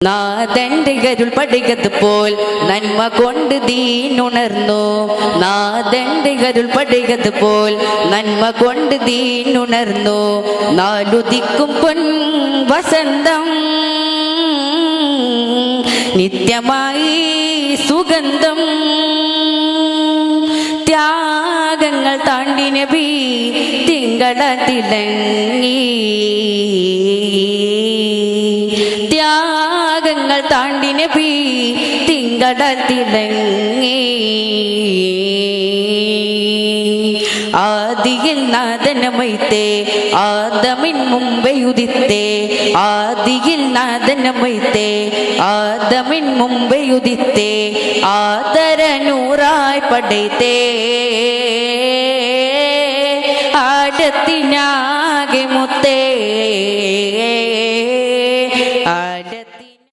നാഥന്റെ അരുൾ പടികതുപോൽ നന്മ കൊണ്ട് ദീനുണർന്നു. നാഥന്റെ അരുൾ പടികതുപോൽ നന്മ കൊണ്ട് ദീനുണർന്നു. നാലുദിക്കും പൊൻ വസന്തം നിത്യമായി സുഗന്ധം. ത്യാഗങ്ങൾ താണ്ടി നബി തിങ്കളത്തിലങ്ങി. ത്യാഗങ്ങൾ താണ്ടി നബി തിങ്കളത്തിലങ്ങി. ആദിയിൽ നാദനമൈത്തേ ആദമിൻ മുമ്പേ ഉദിത്തേ. ആദിയിൽ നാദനമൈത്തേ ആദമിൻ മുമ്പേ ഉദിത്തേ. ആദരനൂറായി പടൈത്തേ ആടത്തിനാ